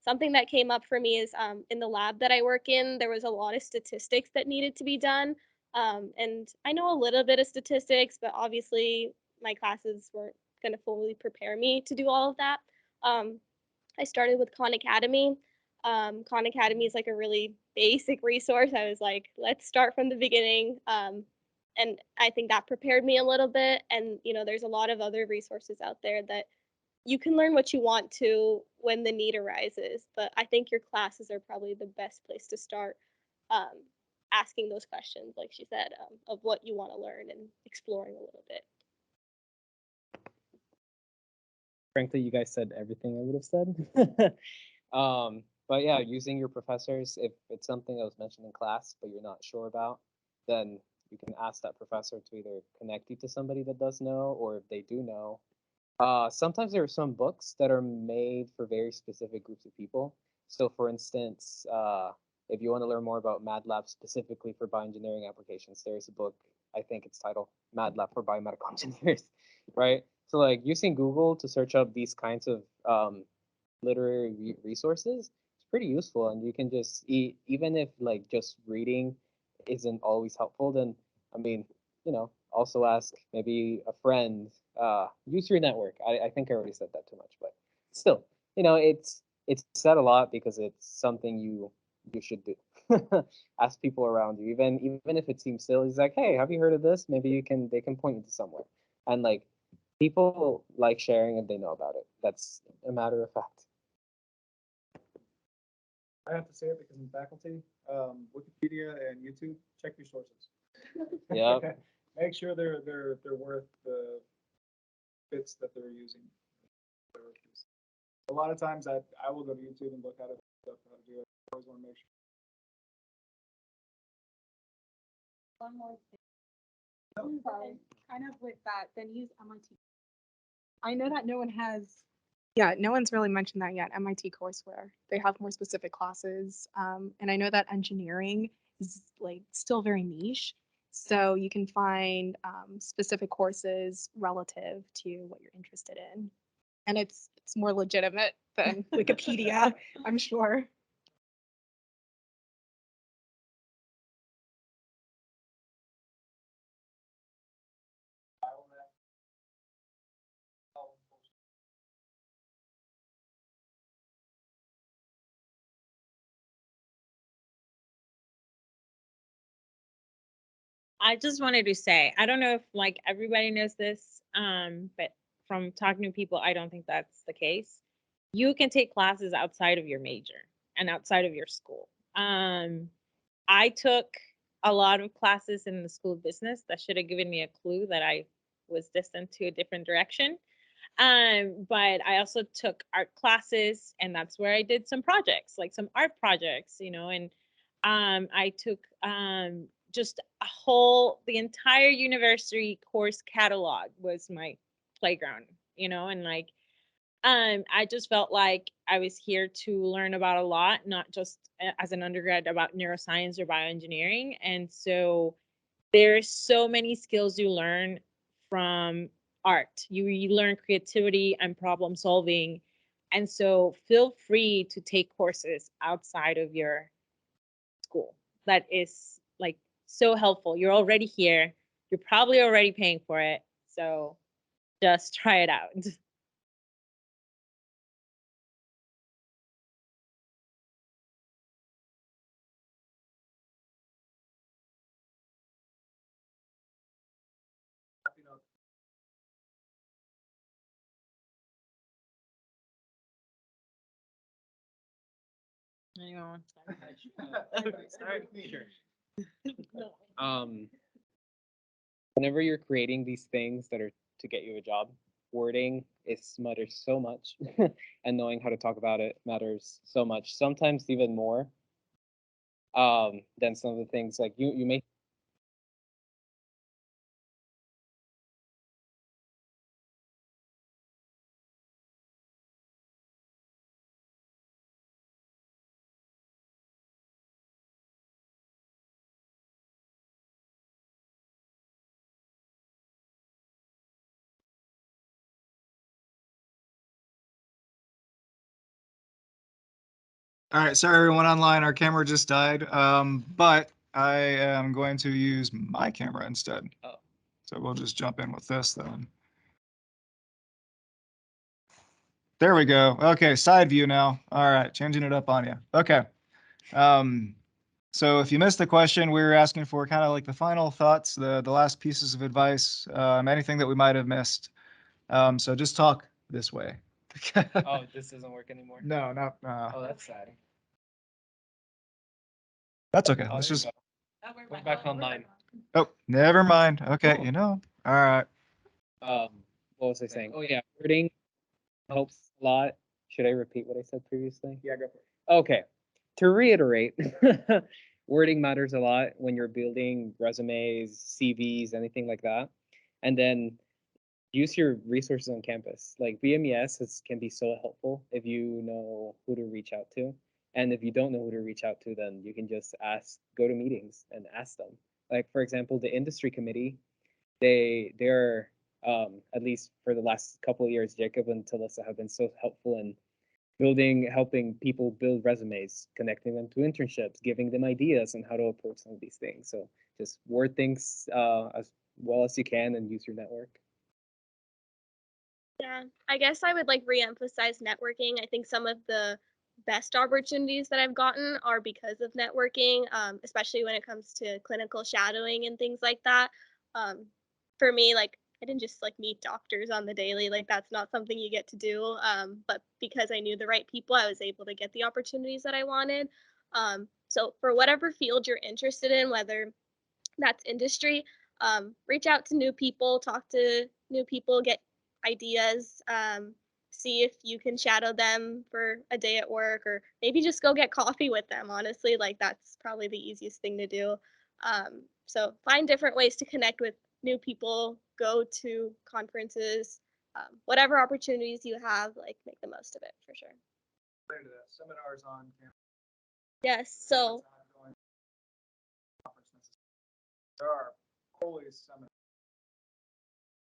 something that came up for me is in the lab that I work in, there was a lot of statistics that needed to be done. And I know a little bit of statistics, but obviously my classes weren't going to fully prepare me to do all of that. I started with Khan Academy. Khan Academy is like a really basic resource. I was like, let's start from the beginning. And I think that prepared me a little bit. And, there's a lot of other resources out there that you can learn what you want to when the need arises. But I think your classes are probably the best place to start asking those questions, like she said, of what you want to learn and exploring a little bit. Frankly, you guys said everything I would have said. But yeah, using your professors, if it's something that was mentioned in class, but you're not sure about, then you can ask that professor to either connect you to somebody that does know, or if they do know. Sometimes there are some books that are made for very specific groups of people. So for instance, if you want to learn more about MATLAB specifically for bioengineering applications, there's a book, I think it's titled MATLAB for Biomedical Engineers, right? So like using Google to search up these kinds of literary resources, it's pretty useful. And you can just, even if like just reading isn't always helpful, then I mean, Also ask maybe a friend. Use your network. I think I already said that too much, but still, it's said a lot because it's something you should do. Ask people around you, even if it seems silly. It's like, hey, have you heard of this? Maybe they can point you to somewhere. And like people like sharing and they know about it. That's a matter of fact. I have to say it because I'm faculty. Wikipedia and YouTube, check your sources. Yeah. Make sure they're worth the bits that they're using. A lot of times I will go to YouTube and look at it, stuff how to do it. I always want to make sure. One more thing. Sorry, kind of with that, then use MIT. I know that no one's really mentioned that yet. MIT courseware, they have more specific classes, and I know that engineering is like still very niche, so you can find specific courses relative to what you're interested in, and it's more legitimate than Wikipedia, I'm sure. I just wanted to say, I don't know if like everybody knows this, but from talking to people, I don't think that's the case. You can take classes outside of your major and outside of your school. I took a lot of classes in the School of Business that should have given me a clue that I was destined to a different direction. But I also took art classes, and that's where I did some projects, like some art projects, and I took just the entire university course catalog was my playground, and like I just felt like I was here to learn about a lot, not just as an undergrad about neuroscience or bioengineering. And so there's so many skills you learn from art. You learn creativity and problem solving. And so feel free to take courses outside of your school. That is like so helpful. You're already here. You're probably already paying for it. So just try it out. Anyone want to start? Um, Whenever you're creating these things that are to get you a job, wording matters so much, and knowing how to talk about it matters so much. Sometimes even more than some of the things like you may. All right, sorry everyone online, our camera just died, but I am going to use my camera instead. Oh. So we'll just jump in with this then. There we go. Okay, side view now. All right, changing it up on you. Okay. So if you missed the question, we were asking for kind of like the final thoughts, the last pieces of advice, anything that we might have missed. So just talk this way. Oh, this doesn't work anymore. No, not. Oh, that's sad. That's okay. Oh, Let's there you just. go. We're back online. Oh, never mind. Okay, Oh. All right. What was I saying? Oh yeah, wording helps a lot. Should I repeat what I said previously? Yeah, go for it. Okay. To reiterate, wording matters a lot when you're building resumes, CVs, anything like that. And then use your resources on campus. Like BMES can be so helpful if you know who to reach out to. And if you don't know who to reach out to, then you can just go to meetings and ask them. Like for example, the industry committee, they're at least for the last couple of years, Jacob and Talissa have been so helpful in helping people build resumes, connecting them to internships, giving them ideas on how to approach some of these things. So just word things as well as you can and use your network. Yeah, I guess I would like re-emphasize networking. I think some of the best opportunities that I've gotten are because of networking, especially when it comes to clinical shadowing and things like that. For me, like I didn't just like meet doctors on the daily, like that's not something you get to do. But because I knew the right people, I was able to get the opportunities that I wanted. So for whatever field you're interested in, whether that's industry, reach out to new people, talk to new people, get ideas, see if you can shadow them for a day at work, or maybe just go get coffee with them. Honestly, like that's probably the easiest thing to do. So find different ways to connect with new people, go to conferences, whatever opportunities you have, like make the most of it for sure. Related to that, seminars on campus. Yes, so There are always seminars.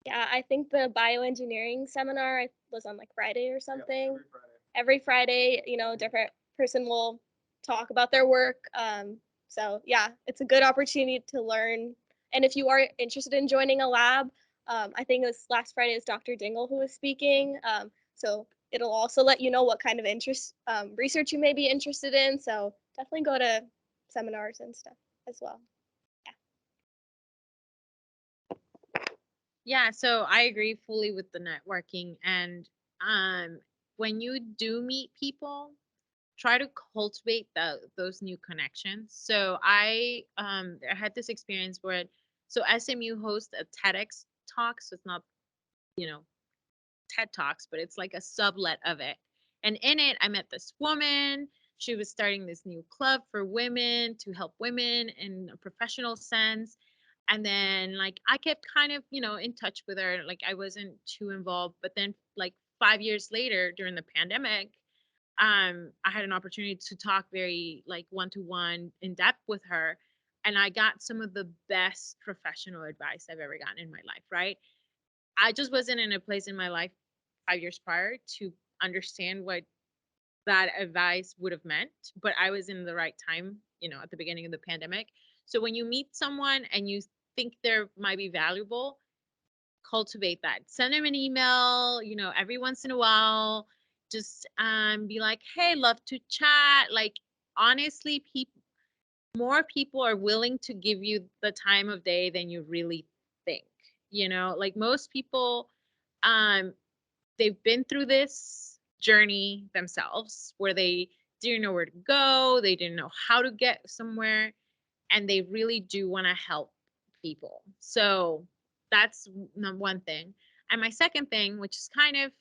yeah, I think the bioengineering seminar was on like Friday or something. Every Friday. Every Friday, you know, different person will talk about their work. So yeah, it's a good opportunity to learn. And if you are interested in joining a lab, I think it was last Friday is Dr. Dingle who was speaking. So it'll also let you know what kind of research you may be interested in. So definitely go to seminars and stuff as well. Yeah, so I agree fully with the networking. And when you do meet people, try to cultivate those new connections. So I had this experience where so SMU hosts a TEDx talk, so it's not, you know, TED Talks, but it's like a sublet of it. And in it, I met this woman. She was starting this new club for women to help women in a professional sense. And then, like, I kept kind of, you know, in touch with her. Like, I wasn't too involved. But then, like, 5 years later during the pandemic, I had an opportunity to talk very, like, one to one in depth with her. And I got some of the best professional advice I've ever gotten in my life, right? I just wasn't in a place in my life 5 years prior to understand what that advice would have meant, but I was in the right time, you know, at the beginning of the pandemic. So when you meet someone and you think they might be valuable, cultivate that. Send them an email, you know, every once in a while. Just be like, hey, love to chat. Like, honestly, more people are willing to give you the time of day than you really think. You know, like most people, um, they've been through this journey themselves where they didn't know where to go, they didn't know how to get somewhere, and they really do want to help people. So that's one thing. And my second thing, which is kind of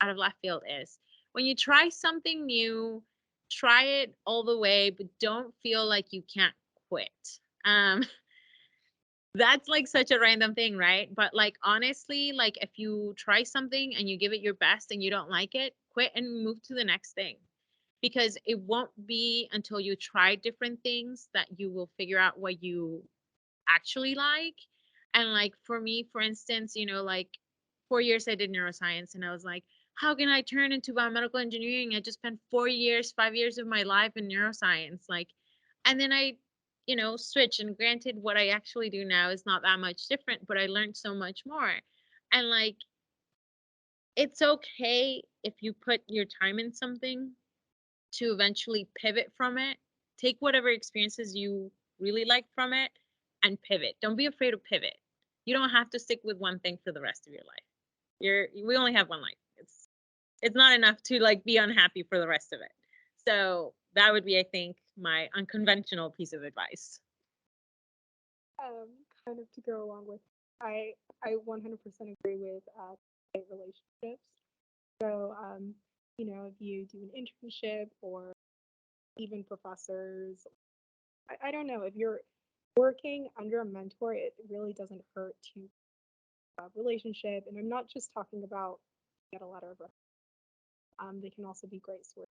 out of left field, is when you try something new, try it all the way, but don't feel like you can't quit. Um, that's like such a random thing, right? But like honestly, like if you try something and you give it your best and you don't like it, quit and move to the next thing. Because it won't be until you try different things that you will figure out what you actually like. And like for me, for instance, you know, like 4 years I did neuroscience and I was like, how can I turn into biomedical engineering? I just spent 4 years, 5 years of my life in neuroscience. Like, and then I, you know, switch. And granted, what I actually do now is not that much different, but I learned so much more. And like, it's okay if you put your time in something to eventually pivot from it. Take whatever experiences you really like from it and pivot. Don't be afraid to pivot. You don't have to stick with one thing for the rest of your life. We only have one life. It's not enough to like be unhappy for the rest of it. So that would be, I think, my unconventional piece of advice. Kind of to go along with, I 100% agree with relationships. So, you know, if you do an internship or even professors, I don't know, if you're working under a mentor, it really doesn't hurt to have a relationship. And I'm not just talking about get a letter of recommendation. They can also be great source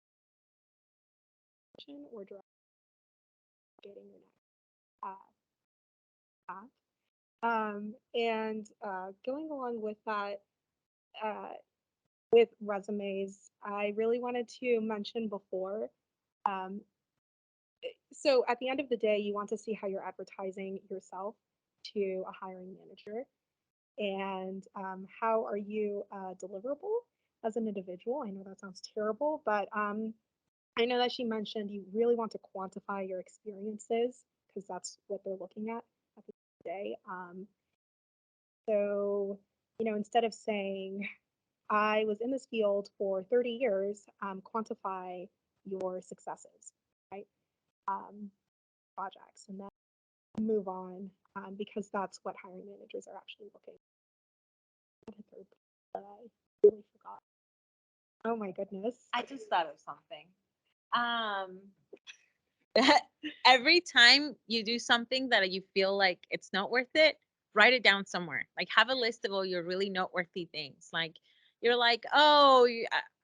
or direct getting your next path. And going along with that, uh, with resumes, I really wanted to mention before. Um, so at the end of the day, you want to see how you're advertising yourself. to a hiring manager? And how are you deliverable as an individual? I know that sounds terrible, but I know that she mentioned you really want to quantify your experiences because that's what they're looking at the end of the day. So, instead of saying, I was in this field for 30 years, quantify your successes, right? Projects, and then move on because that's what hiring managers are actually looking at. A third that I really forgot. Oh my goodness. I just thought of something. Every time you do something that you feel like it's not worth it, write it down somewhere. Like have a list of all your really noteworthy things. Like you're like, oh,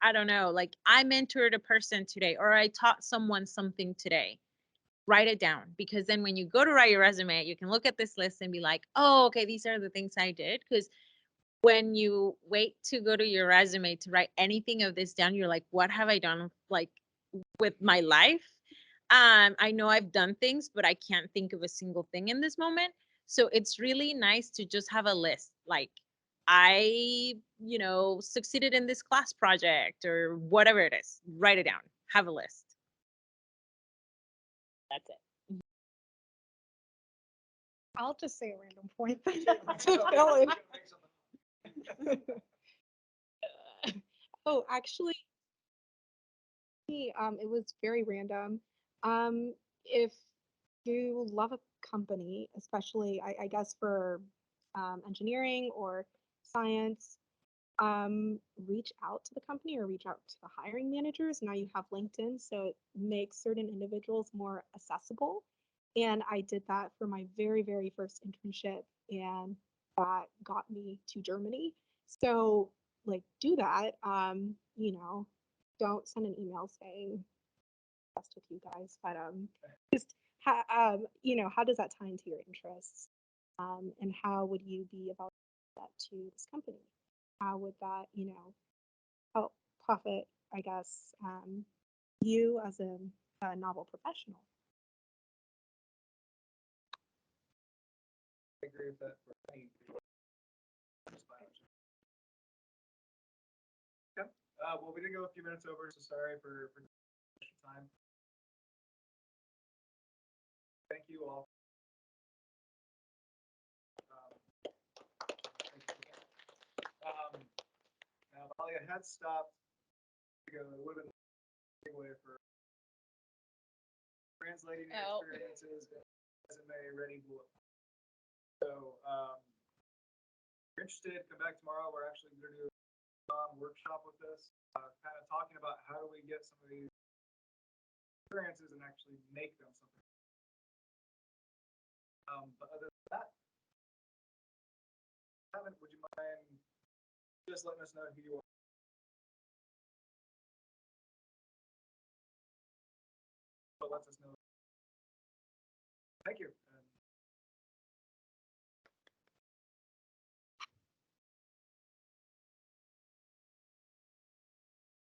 I don't know, like I mentored a person today or I taught someone something today. Write it down because then when you go to write your resume, you can look at this list and be like, oh, okay, these are the things I did. Because when you wait to go to your resume to write anything of this down, you're like, what have I done like with my life? I know I've done things, but I can't think of a single thing in this moment. So it's really nice to just have a list. Like I, succeeded in this class project or whatever it is. Write it down. Have a list. That's it. I'll just say a random point to fill in. Oh, actually, it was very random. If you love a company, especially I guess for engineering or science, reach out to the company or reach out to the hiring managers. Now you have LinkedIn, so it makes certain individuals more accessible. And I did that for my very, very first internship, and that got me to Germany. So, like, do that. Don't send an email saying best with you guys, but just how does that tie into your interests? And how would you be evaluating that to this company? How would that, help profit, I guess, you as a novel professional? I agree with that for any. Okay. Well, we did go a few minutes over, so sorry for time. Thank you all. Now, if Alia had stopped, it would have been a big way for translating your experiences, resume ready. So, if you're interested, come back tomorrow. We're actually going to do a workshop with this, kind of talking about how do we get some of these experiences and actually make them something. But other than that, would you mind just letting us know who you are? But lets us know. Thank you.